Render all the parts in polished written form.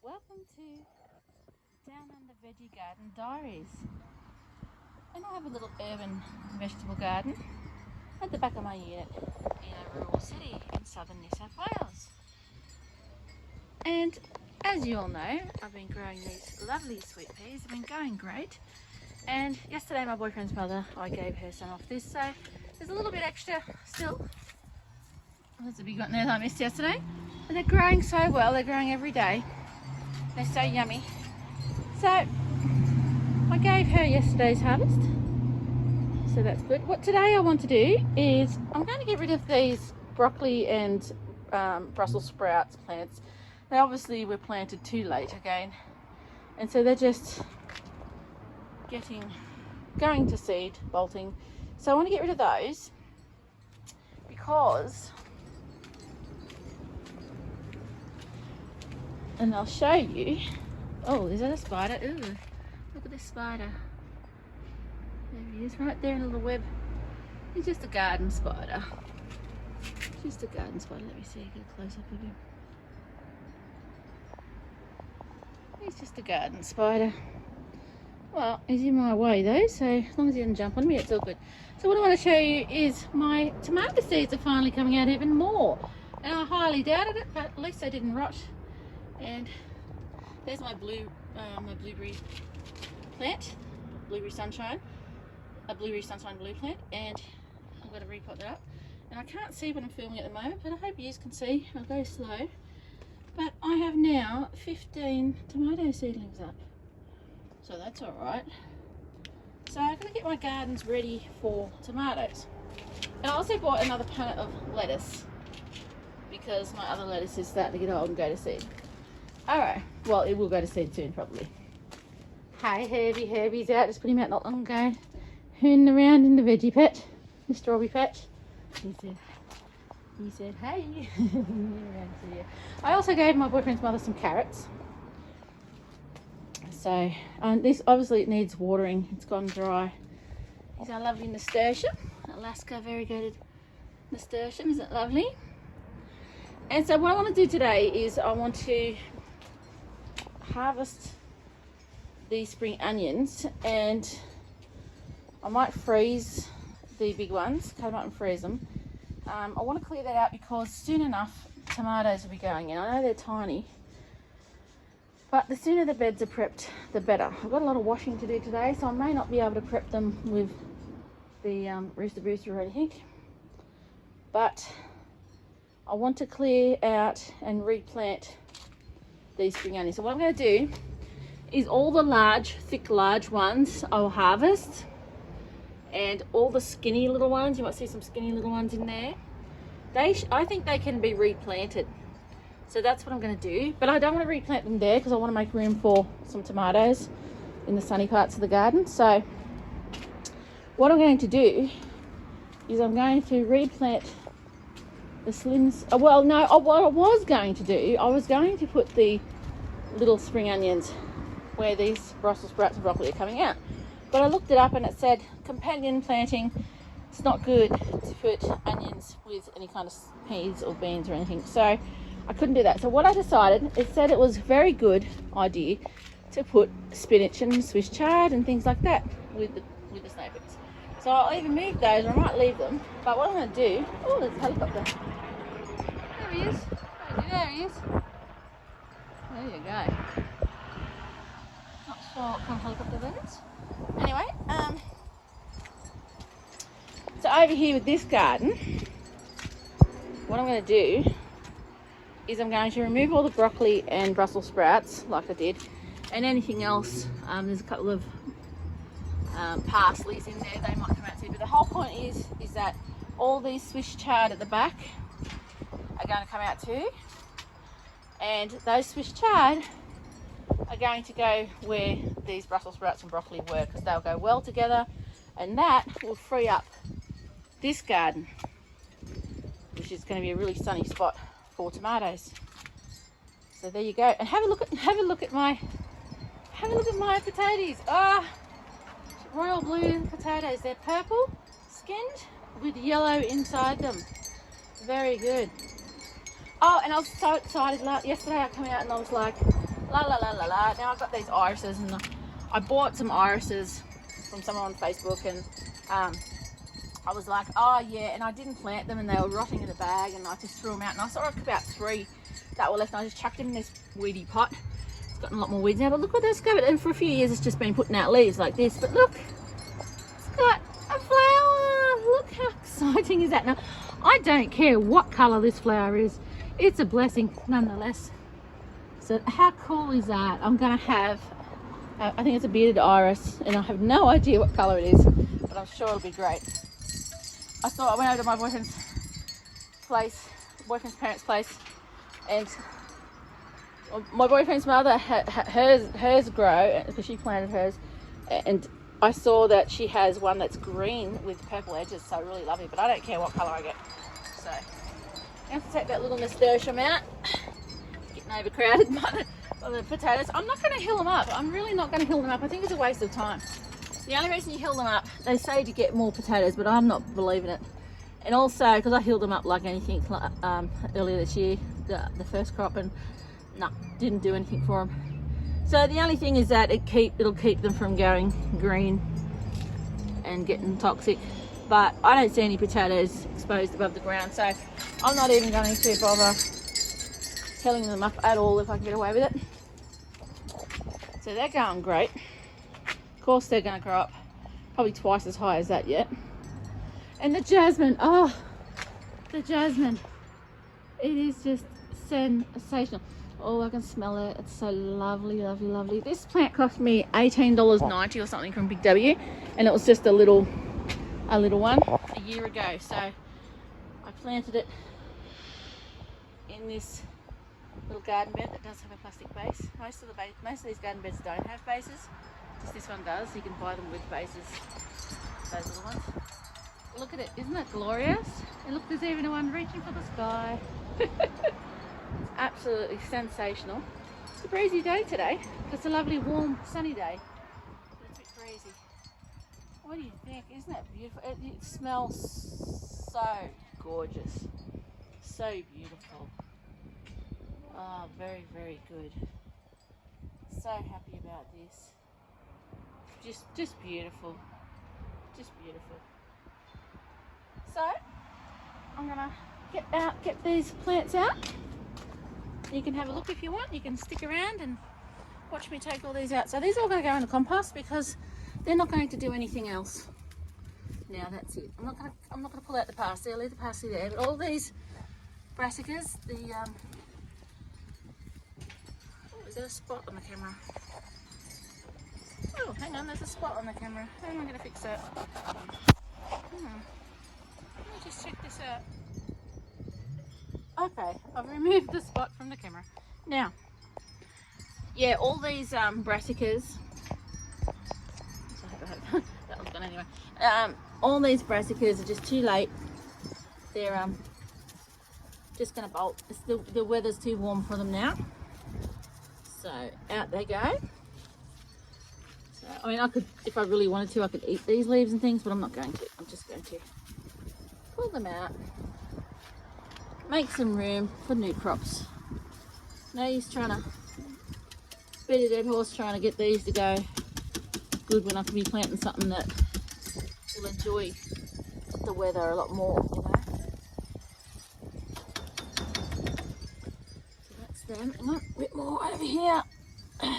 Welcome to Down Under Veggie Garden Diaries. And I have a little urban vegetable garden at the back of my unit in a rural city in southern New South Wales. And as you all know, I've been growing these lovely sweet peas. They've been going great. And yesterday my boyfriend's mother, I gave her some off this, so there's a little bit extra still. There's a big one there that I missed yesterday. But they're growing so well, they're growing every day. They're so yummy. So I gave her yesterday's harvest, so that's good. What today I want to do is I'm going to get rid of these broccoli and Brussels sprouts plants. They obviously were planted too late again, and so they're just going to seed, bolting. So I want to get rid of those because, and I'll show you. Oh, is that a spider? Ooh, look at this spider. There he is, right there in a little web. He's just a garden spider. Just a garden spider. Let me see, get a close up of him. He's just a garden spider. Well, he's in my way though, so as long as he doesn't jump on me, it's all good. So what I want to show you is my tomato seeds are finally coming out even more. And I highly doubted it, but at least they didn't rot. And there's my blueberry plant, blueberry sunshine, a blueberry sunshine blue plant, and I'm going to repot that up. And I can't see what I'm filming at the moment, but I hope you can see. I'll go slow. But I have now 15 tomato seedlings up, so that's all right. So I'm going to get my gardens ready for tomatoes. And I also bought another punnet of lettuce because my other lettuce is starting to get old and go to seed. Alright, well, it will go to seed soon probably. Hi Herbie, Herbie's out. Just put him out not long ago. Hooning around in the veggie patch, the strawberry patch. He said, hey. I also gave my boyfriend's mother some carrots. So, this obviously it needs watering. It's gone dry. Here's our lovely nasturtium. Alaska variegated nasturtium, isn't it lovely? And so what I want to do today is I want to harvest these spring onions, and I might freeze the big ones, cut them up and freeze them. I want to clear that out because soon enough tomatoes will be going in. I know they're tiny, but the sooner the beds are prepped, the better. I've got a lot of washing to do today, so I may not be able to prep them with the rooster booster or anything. But I want to clear out and replant these spring onions. So what I'm going to do is all the large, thick, large ones I'll harvest, and all the skinny little ones, you might see some skinny little ones in there. I think they can be replanted. So that's what I'm going to do. But I don't want to replant them there because I want to make room for some tomatoes in the sunny parts of the garden. So what I'm going to do is I'm going to replant the slims. Well, no, what I was going to do, I was going to put the little spring onions where these Brussels sprouts and broccoli are coming out. But I looked it up and it said companion planting, it's not good to put onions with any kind of peas or beans or anything. So I couldn't do that. So what I decided, it said it was a very good idea to put spinach and Swiss chard and things like that with the Snowpeas. So I'll either move those or I might leave them. But what I'm going to do, oh, there's a helicopter. There he is. There he is. There you go. Not sure what kind of helicopter that is. Anyway, so over here with this garden, what I'm going to do is I'm going to remove all the broccoli and Brussels sprouts like I did, and anything else. There's a couple of parsleys in there, they might come out too, but the whole point is that all these Swiss chard at the back are going to come out too, and those Swiss chard are going to go where these Brussels sprouts and broccoli were, because they'll go well together, and that will free up this garden, which is going to be a really sunny spot for tomatoes. So there you go, and have a look at my potatoes. Royal blue potatoes. They're purple skinned with yellow inside them. Very good. Oh, and I was so excited. Yesterday I came out and I was like, La la la la la. Now I've got these irises, and I bought some irises from someone on Facebook, and I was like, oh yeah, and I didn't plant them, and they were rotting in the bag, and I just threw them out, and I saw about 3 that were left, and I just chucked them in this weedy pot. It's gotten a lot more weeds now, but look what that's got. And for a few years it's just been putting out leaves like this, but look, it's got a flower. Look how exciting is that. Now I don't care what color this flower is, it's a blessing nonetheless. So how cool is that? I'm gonna have I think it's a bearded iris, and I have no idea what color it is, but I'm sure it'll be great. I went over to my boyfriend's parents' place, and my boyfriend's mother had hers grow, because she planted hers, and I saw that she has one that's green with purple edges, so really lovely, but I don't care what colour I get. So I have to take that little nasturtium out. Getting overcrowded by the potatoes. I'm not going to hill them up. I'm really not going to hill them up. I think it's a waste of time. The only reason you hill them up, they say to get more potatoes, but I'm not believing it. And also, because I hilled them up like anything earlier this year, the first crop, and no, didn't do anything for them. So the only thing is that it'll keep them from going green and getting toxic. But I don't see any potatoes exposed above the ground, so I'm not even going to bother hilling them up at all if I can get away with it. So they're going great. Of course they're going to grow up probably twice as high as that yet. And the jasmine, oh, the jasmine, it is just sensational. Oh, I can smell it. It's so lovely, lovely, lovely. This plant cost me $18.90 or something from Big W, and it was just a little one a year ago. So I planted it in this little garden bed that does have a plastic base. Most of these garden beds don't have bases, just this one does. You can buy them with bases, those little ones. Look at it, isn't that glorious? And look, there's even one reaching for the sky. It's absolutely sensational. It's a breezy day today. It's a lovely, warm, sunny day, but it's a bit breezy. What do you think? Isn't that beautiful? It smells so gorgeous, so beautiful. Oh, very, very good. So happy about this. Just beautiful. Just beautiful. So, I'm gonna get these plants out. You can have a look if you want. You can stick around and watch me take all these out. So these are all gonna go in the compost because they're not going to do anything else. Now that's it. I'm not gonna pull out the parsley. I'll leave the parsley there. But all these brassicas, is there a spot on the camera? Oh, hang on, there's a spot on the camera. How am I going to fix that? Let me just check this out. Okay, I've removed the spot from the camera. Now, yeah, all these brassicas. That was gone anyway. All these brassicas are just too late. They're just going to bolt. The weather's too warm for them now. So out they go. So, I mean, I could, if I really wanted to, I could eat these leaves and things, but I'm not going to. I'm just going to pull them out, make some room for new crops. No use trying to beat a dead horse trying to get these to go good when I could be planting something that will enjoy the weather a lot more, you know. Them. Hang on, a bit more over here. And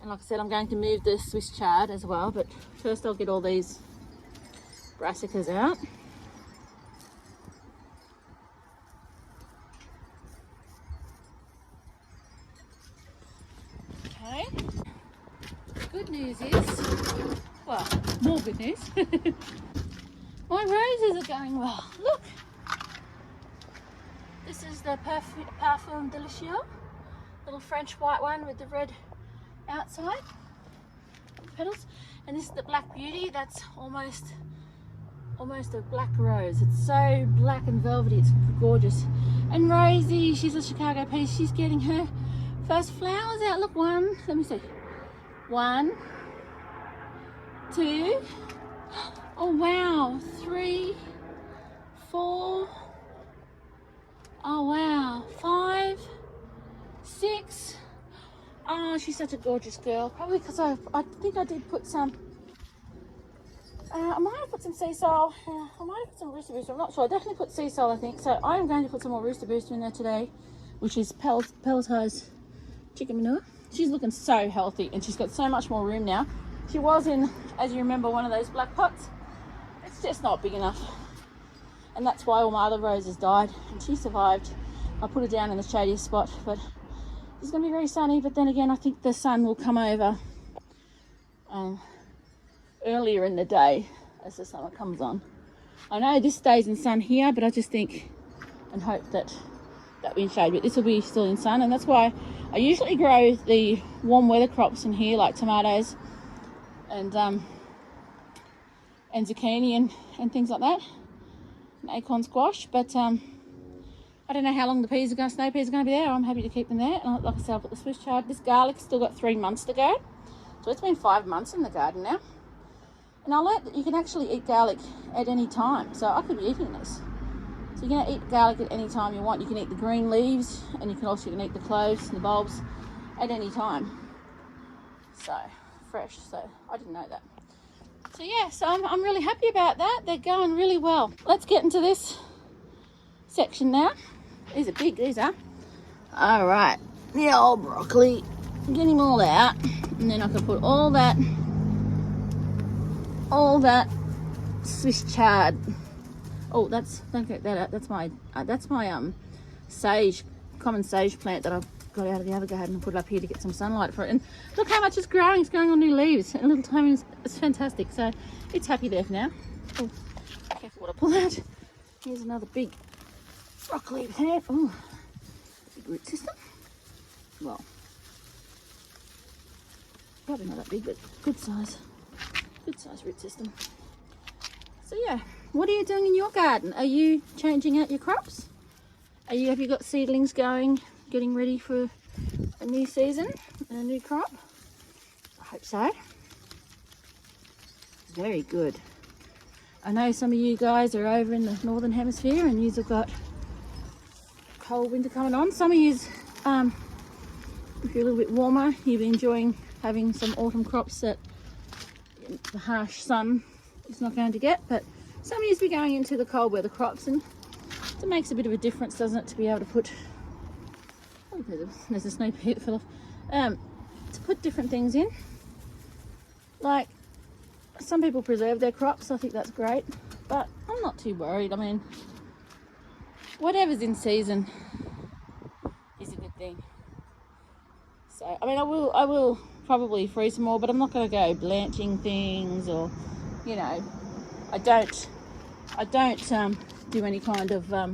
like I said, I'm going to move the Swiss chard as well, but first I'll get all these brassicas out. Okay. Good news is, well, more good news. My roses are going well. Look. This is the Parfum Delicieux, little French white one with the red outside petals, and this is the Black Beauty. That's almost a black rose. It's so black and velvety. It's gorgeous. And Rosie, she's a Chicago piece. She's getting her first flowers out. Look, one. Let me see. 1, 2. Oh wow. 3, 4. Oh wow, 5, 6, Oh, she's such a gorgeous girl. Probably because I think I did put some, I might have put some sea salt. I might have put some rooster booster. I'm not sure. I definitely put sea salt, I think. So I'm going to put some more rooster booster in there today, which is pelletized chicken manure. She's looking so healthy and she's got so much more room now. She was in, as you remember, one of those black pots. It's just not big enough. And that's why all my other roses died. And she survived. I put her down in the shadiest spot, but it's going to be very sunny. But then again, I think the sun will come over earlier in the day as the summer comes on. I know this stays in sun here, but I just think and hope that that'll be in shade. But this will be still in sun, and that's why I usually grow the warm weather crops in here, like tomatoes and zucchini and things like that, and acorn squash. But I don't know how long the peas are going, snow peas are going to be there. I'm happy to keep them there. And like I said, I'll put the Swiss chard. This garlic's still got 3 months to go, so it's been 5 months in the garden now. And I learned that you can actually eat garlic at any time, so I could be eating this. So you can eat garlic at any time you want. You can eat the green leaves, and you can also eat the cloves and the bulbs at any time. So fresh. So I didn't know that. So yeah, so I'm really happy about that. They're going really well. Let's get into this section now. These are big, these are. All right, the old broccoli. Get him all out, and then I can put all that Swiss chard. Oh, don't get that out. That's my sage, common sage plant that I've got out of the other garden and put it up here to get some sunlight for it. And look how much it's growing. It's growing on new leaves and little tiny. It's fantastic. So it's happy there for now. Oh, careful what I pull out. Here's another big broccoli plant. Oh, big root system. Well, probably not that big, but good size root system. So yeah, what are you doing in your garden? Are you changing out your crops? Have you got seedlings going, getting ready for a new season and a new crop? I hope so. Very good. I know some of you guys are over in the northern hemisphere and you've got cold winter coming on. Some of you, if you're a little bit warmer, you've been enjoying having some autumn crops that the harsh sun is not going to get, but some of you be going into the cold weather crops, and it makes a bit of a difference, doesn't it, to be able to put, oh, there's a snow pea that fell off, to put different things in. Like, some people preserve their crops. I think that's great, but I'm not too worried. I mean, whatever's in season is a good thing. So I mean, I will probably freeze some more, but I'm not going to go blanching things, or, you know, I don't do any kind of I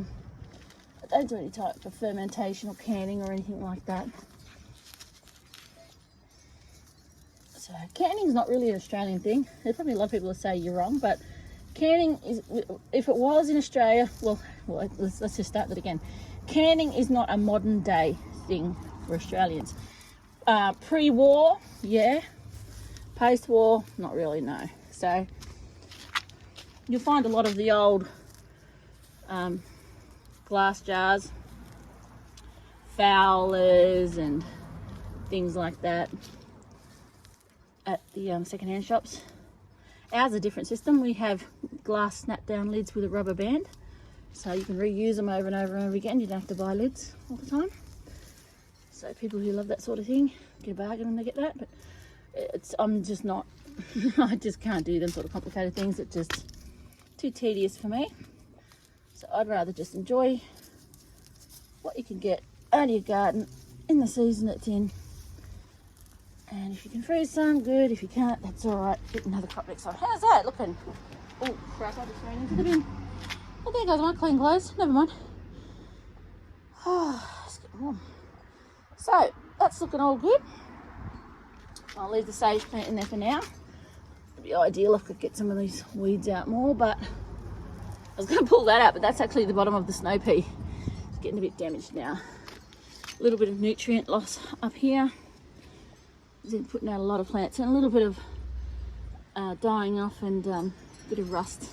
don't do any type of fermentation or canning or anything like that. So canning is not really an Australian thing. There's probably a lot of people that say you're wrong, but canning is, if it was in Australia, well let's just start that again. Canning is not a modern day thing for Australians. Pre-war, yeah. Post-war, not really, no. So you'll find a lot of the old glass jars, fowlers and things like that at the second-hand shops. Ours is a different system. We have glass snap-down lids with a rubber band, so you can reuse them over and over and over again. You don't have to buy lids all the time. So people who love that sort of thing get a bargain when they get that. But I'm just not, I just can't do them sort of complicated things. It's just too tedious for me. So I'd rather just enjoy what you can get out of your garden in the season it's in. And if you can freeze some, good. If you can't, that's all right. Get another crop next time. How's that looking? Oh crap, I just ran into the bin. Oh, there goes my clean clothes. Never mind. Oh, it's getting warm. So that's looking all good. I'll leave the sage plant in there for now. It'd be ideal if I could get some of these weeds out more, but I was going to pull that out, but that's actually the bottom of the snow pea. It's getting a bit damaged now. A little bit of nutrient loss up here. Been putting out a lot of plants, and a little bit of dying off, and a bit of rust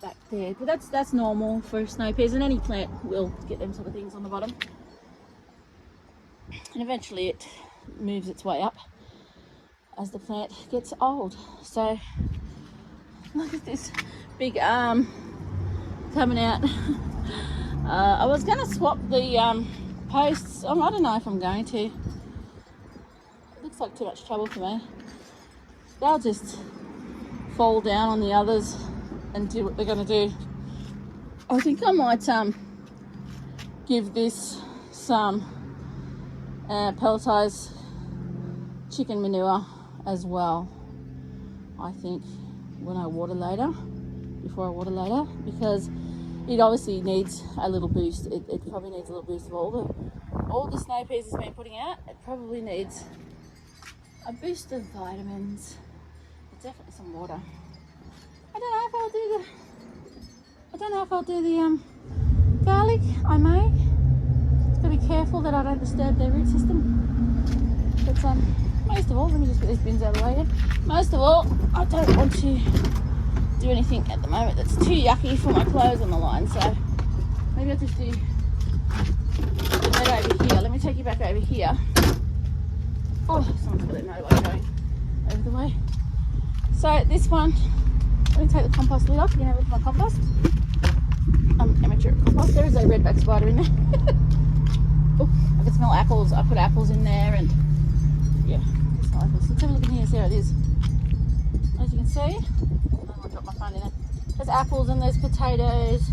back there. But that's normal for snow peas, and any plant will get them sort of things on the bottom. and eventually it moves its way up as the plant gets old. So look at this big arm coming out. I was going to swap the posts. I don't know if I'm going to. It looks like too much trouble for me. They'll just fall down on the others and do what they're going to do. I think I might give this some pelletized chicken manure as well, I think, when I water later, before I water later, because it obviously needs a little boost. It probably needs a little boost of all the Snowpeas it's been putting out. It probably needs a boost of vitamins, but definitely some water. I don't know if I'll do the garlic. I may. Just gotta be careful that I don't disturb their root system. But most of all, let me just get these bins out of the way here. Most of all, I don't want to do anything at the moment that's too yucky for my clothes on the line, so maybe I'll just do the bed over here. Let me take you back over here. Oh, someone's got their motorbike going over the way. So this one, let me take the compost lid off. You know, with my compost. I'm amateur at compost. There is a redback spider in there. Oh, I can smell apples. I put apples in there, and yeah, it's not apples. Let's have a look in here. See how it is. As you can see, I'll drop my phone in it. There's apples and there's potatoes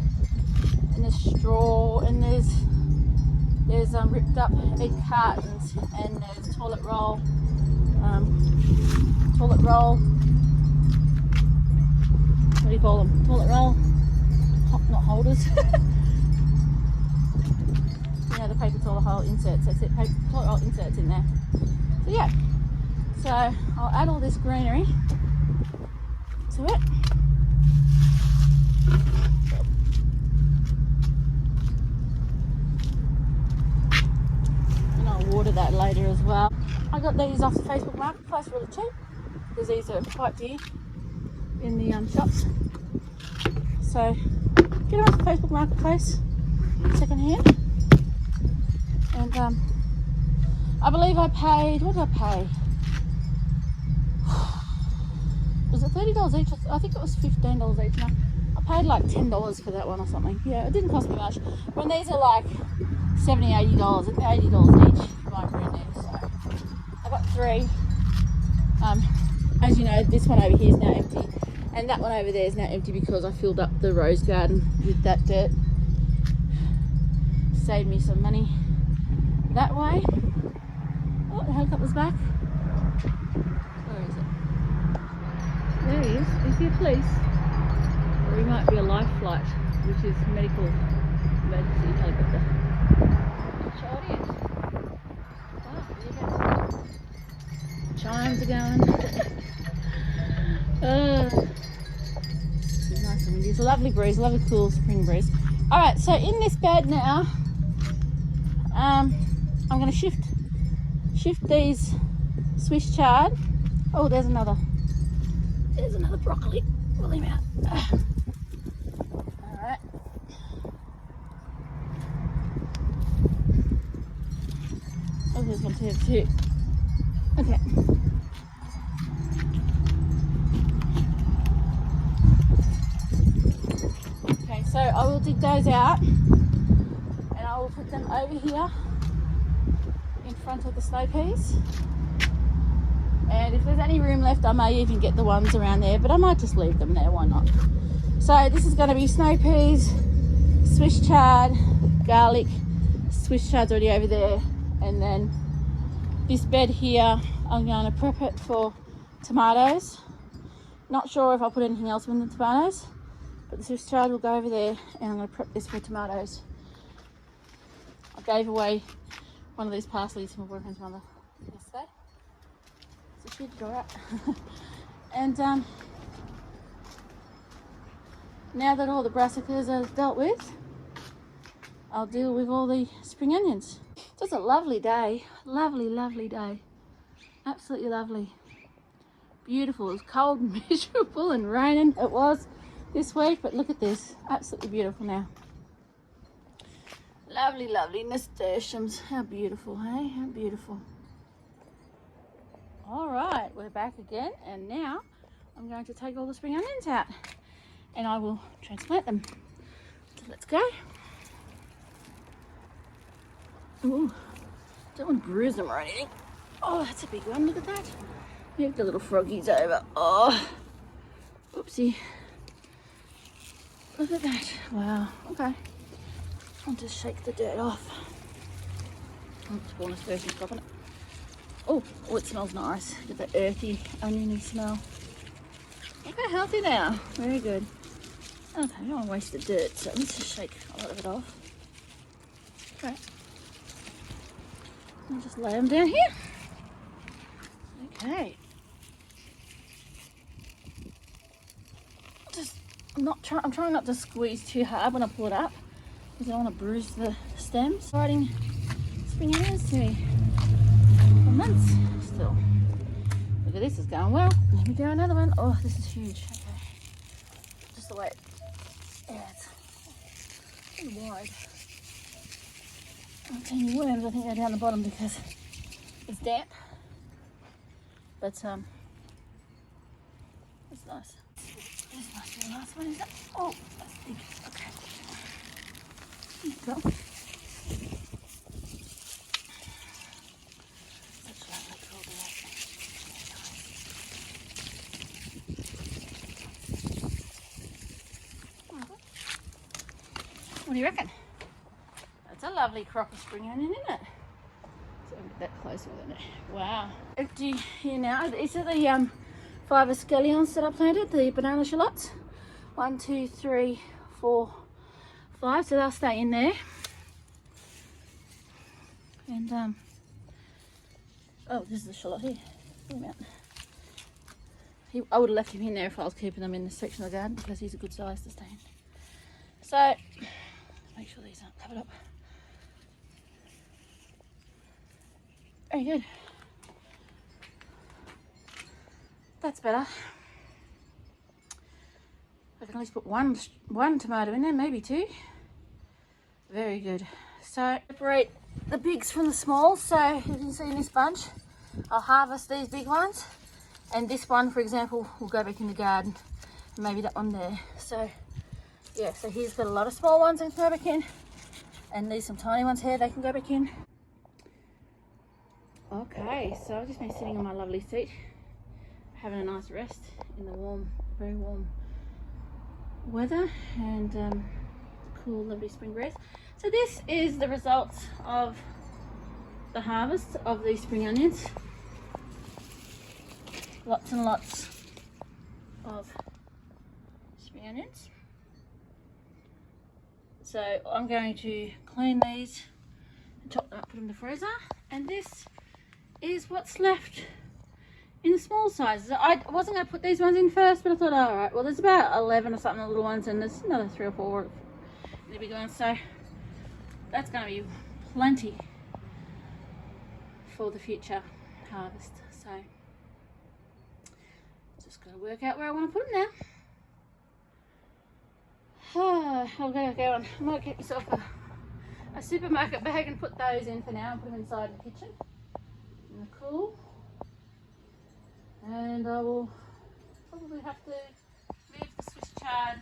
and there's straw and there's ripped up egg cartons and there's toilet roll. What do you call them? Toilet roll, not holders. You know, the paper toilet roll inserts. That's it. Paper toilet roll inserts in there. So yeah. So I'll add all this greenery to it. And I'll water that later as well. I got these off the Facebook Marketplace really cheap because these are quite dear in the shops. So get them off the Facebook Marketplace second hand. And I believe I paid, what did I pay? Was it $30 each? I think it was $15 each. No, I paid like $10 for that one or something. Yeah, it didn't cost me much. When these are like $70, $80, and $80 each for my brand new. So I got 3. As you know, this one over here is now empty, and that one over there is now empty because I filled up the rose garden with that dirt. Saved me some money that way. Oh, the helicopter's back. Where is it? There he is. Is he a police? Or he might be a life flight, which is medical emergency helicopter. Chard is. Oh, yeah. Chimes are going. It's nice and windy. It's a lovely breeze, a lovely cool spring breeze. Alright, so in this bed now, I'm going to shift these Swiss chard. Oh, there's another broccoli. Pull him out. Alright. Oh, there's one too. Okay. Okay, so I will dig those out and I will put them over here in front of the Snowpeas. And if there's any room left, I may even get the ones around there, but I might just leave them there, why not? So this is going to be Snowpeas, Swiss chard, garlic. Swiss chard's already over there, and then this bed here, I'm going to prep it for tomatoes. Not sure if I'll put anything else in the tomatoes, but the Swiss chard will go over there, and I'm going to prep this for tomatoes. I gave away one of these parsley to my boyfriend's mother yesterday, so she did go out. And now that all the brassicas are dealt with, I'll deal with all the spring onions. Just a lovely day, lovely day, absolutely lovely, beautiful. It was cold and miserable and raining, it was this week, but look at this, absolutely beautiful now. Lovely, lovely nasturtiums. How beautiful, hey? How beautiful. All right, we're back again, and now I'm going to take all the spring onions out and I will transplant them. So let's go. Ooh, don't want to bruise them or anything. Oh, that's a big one. Look at that. Move the little froggies over. Oh, oopsie. Look at that. Wow. Okay. I'll just shake the dirt off. Oh, spawn nasturtium stopping it. Oh, it smells nice. Get that earthy, oniony smell. Look how healthy they are. Very good. Okay, I don't want to waste the dirt, so let's just shake a lot of it off. Okay. I'll just lay them down here. Okay. I'm trying not to squeeze too hard when I pull it up because I don't want to bruise the stems. Riding spring onions to me for months still. Look at this, is going well. Let me do another one. Oh, this is huge. Okay. Just the way it, yeah, it's pretty wide. Oh, tiny worms, I think they're down the bottom because it's damp. But it's nice. This must be the last one, is it? Oh, that's big. Okay. There you go. Such a lovely cool day. What do you reckon? That's a lovely crop of spring onion, isn't it? So I'll get that closer with it. Wow. Empty here now. These are the 5 escallions that I planted, the banana shallots. 1, 2, 3, 4, 5. So they'll stay in there. And oh, this is the shallot here. I would have left him in there if I was keeping them in this section of the garden because he's a good size to stay in. So make sure these aren't covered up. Very good. That's better. I can at least put one tomato in there, maybe 2. Very good. So separate the bigs from the smalls. So as you can see in this bunch, I'll harvest these big ones, and this one, for example, will go back in the garden. Maybe that one there. So yeah, so here's got a lot of small ones that can go back in, and there's some tiny ones here they can go back in. Okay, so I've just been sitting on my lovely seat having a nice rest in the warm, very warm weather and cool, lovely spring breeze. So this is the results of the harvest of these spring onions. Lots and lots of spring onions. So I'm going to clean these and chop them up, put them in the freezer, and this is what's left in the small sizes. I wasn't going to put these ones in first, but I thought, all right, well, there's about 11 or something, the little ones, and there's another 3 or 4 the big ones, so that's going to be plenty for the future harvest. So just got to work out where I want to put them now. I'm going to go on. I might get myself a supermarket bag and put those in for now and put them inside the kitchen in the cool. And I will probably have to move the Swiss chard,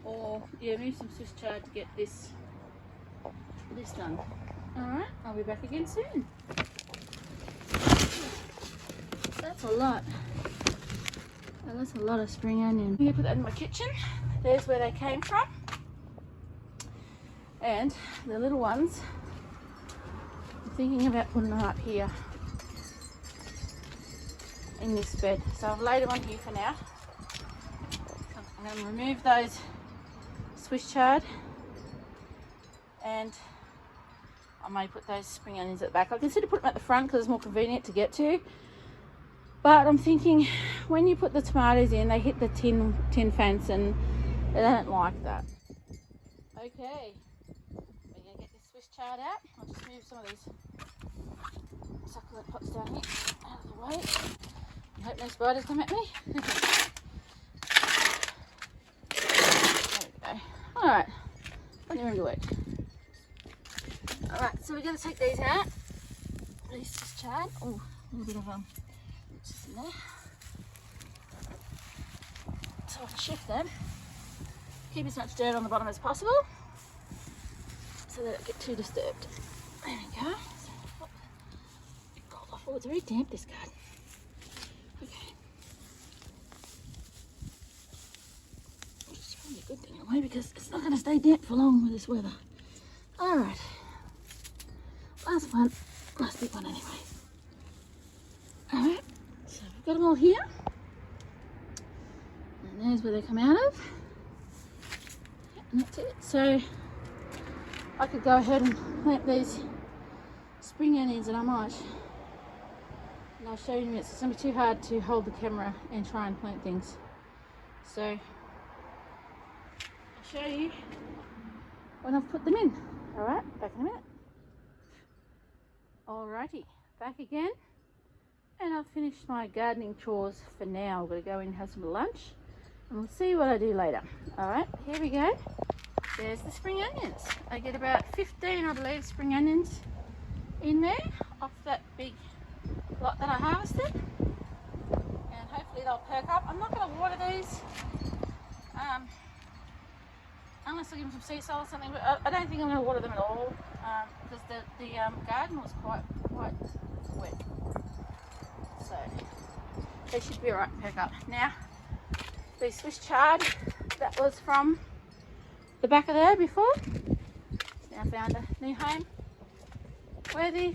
or yeah, move some Swiss chard to get this done. Alright, I'll be back again soon. That's a lot. Oh, that's a lot of spring onion. I'm going to put that in my kitchen. There's where they came from. And the little ones, I'm thinking about putting them up here in this bed. So I've laid them on here for now. I'm going to remove those Swiss chard, and I may put those spring onions at the back. I consider putting them at the front because it's more convenient to get to. But I'm thinking when you put the tomatoes in, they hit the tin fence and they don't like that. Okay, we're going to get this Swiss chard out. I'll just move some of these succulent pots down here out of the way. I hope no spiders come at me. There we go. Alright, plenty of room to work. Alright, so we're going to take these out. These just Chard. Oh, a little bit of just in there. So I can shift them. Keep as much dirt on the bottom as possible so they don't get too disturbed. There we go. Oh, it's very damp, this garden. Okay. Which is probably a good thing in a way because it's not going to stay damp for long with this weather. Alright. Last one. Last big one anyway. Alright. So we've got them all here. And there's where they come out of. And that's it. So I could go ahead and plant these spring onions, and I might. And I'll show you in a minute. It's going to be too hard to hold the camera and try and plant things. So I'll show you when I've put them in. Alright, back in a minute. Alrighty, back again. And I've finished my gardening chores for now. I'm going to go in and have some lunch. And we'll see what I do later. Alright, here we go. There's the spring onions. I get about 15, I believe, spring onions in there off that big lot that I harvested. And hopefully they'll perk up. I'm not going to water these unless I give them some sea salt or something. But I don't think I'm going to water them at all because the garden was quite wet. So they should be alright to perk up. Now, the Swiss chard that was from the back of there before, it's now found a new home where the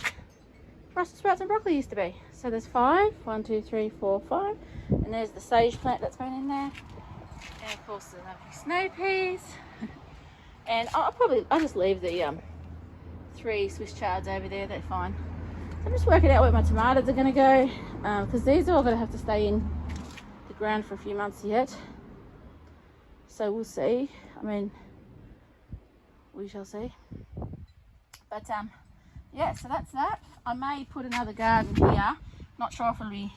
Brussels sprouts and broccoli used to be. So there's 5, 1, 2, 3, 4, 5, and there's the sage plant that's been in there, and of course the lovely snow peas. And I'll just leave the 3 Swiss chards over there. They're fine. So I'm just working out where my tomatoes are going to go because these are all going to have to stay in the ground for a few months yet. So we'll see. I mean, we shall see. But yeah, so that's that. I may put another garden here. Not sure if it'll be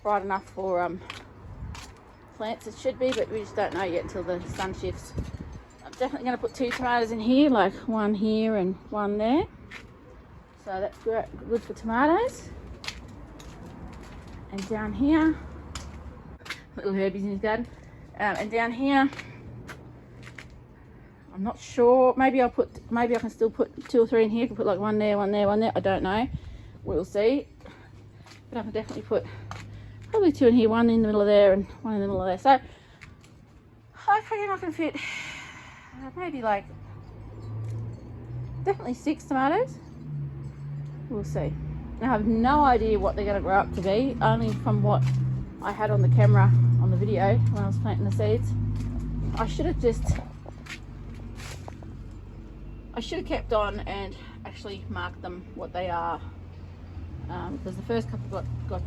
bright enough for plants. It should be, but we just don't know yet until the sun shifts. I'm definitely going to put 2 tomatoes in here, like 1 here and 1 there. So that's good for tomatoes. And down here, little herbies in his garden. And down here, I'm not sure. Maybe I can still put 2 or 3 in here. I can put like 1 there, 1 there, 1 there. I don't know. We'll see. But I can definitely put probably 2 in here, 1 in the middle of there, and 1 in the middle of there. So I reckon I can fit maybe like definitely 6 tomatoes. We'll see. I have no idea what they're going to grow up to be. Only from what I had on the camera on the video when I was planting the seeds. I should have kept on and actually marked them what they are, because the first couple got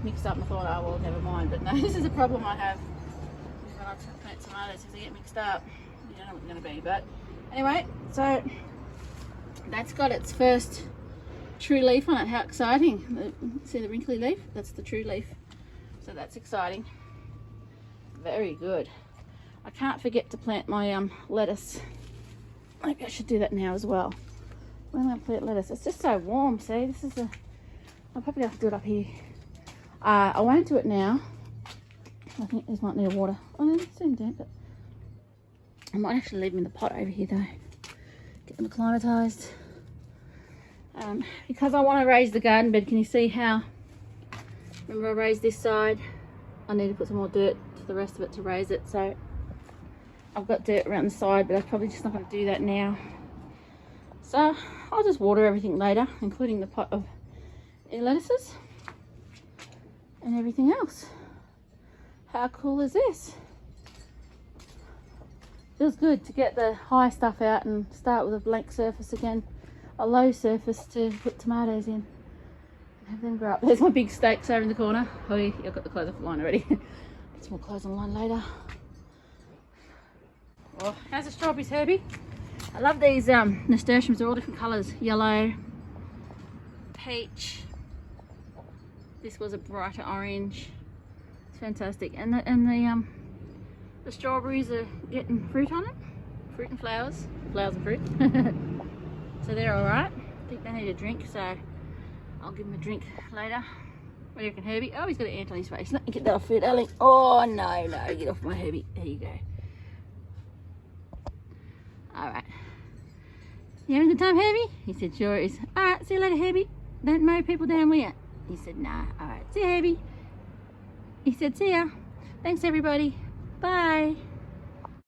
mixed up and I thought, oh well, never mind. But no, this is a problem I have when I plant tomatoes. If they get mixed up, you don't know what they're going to be. But anyway, so that's got its first true leaf on it. How exciting. See the wrinkly leaf? That's the true leaf. So that's exciting. Very good. I can't forget to plant my lettuce. Maybe I should do that now as well. When I plant lettuce, it's just so warm. See, this is I'll probably have to do it up here. I won't do it now. I think these might need water. Oh, they seem damp, but I might actually leave them in the pot over here though. Get them acclimatized. Because I want to raise the garden bed. Can you see how? Remember, I raised this side. I need to put some more dirt to the rest of it to raise it. So I've got dirt around the side, but I'm probably just not going to do that now. So I'll just water everything later, including the pot of lettuces and everything else. How cool is this? Feels good to get the high stuff out and start with a blank surface again, a low surface to put tomatoes in and have them grow up. There's my big stakes over in the corner. Oh yeah, I've got the clothes off the line already. Put some more clothes on the line later. Oh, how's the strawberries, Herbie? I love these nasturtiums. They're all different colours. Yellow, peach. This was a brighter orange. It's fantastic. And the strawberries are getting fruit on it. Fruit and flowers. Flowers and fruit. So So they're all right. I think they need a drink, so I'll give them a drink later. What do you reckon, Herbie? Oh, he's got an ant on his face. Let me get that off here, darling. Oh, no, no. Get off my Herbie. There you go. All right. You having a good time, Herbie? He said, sure is. All right, see you later, Herbie. Don't mow people down, will ya? He said, nah. All right, see ya, Herbie. He said, see ya. Thanks, everybody. Bye.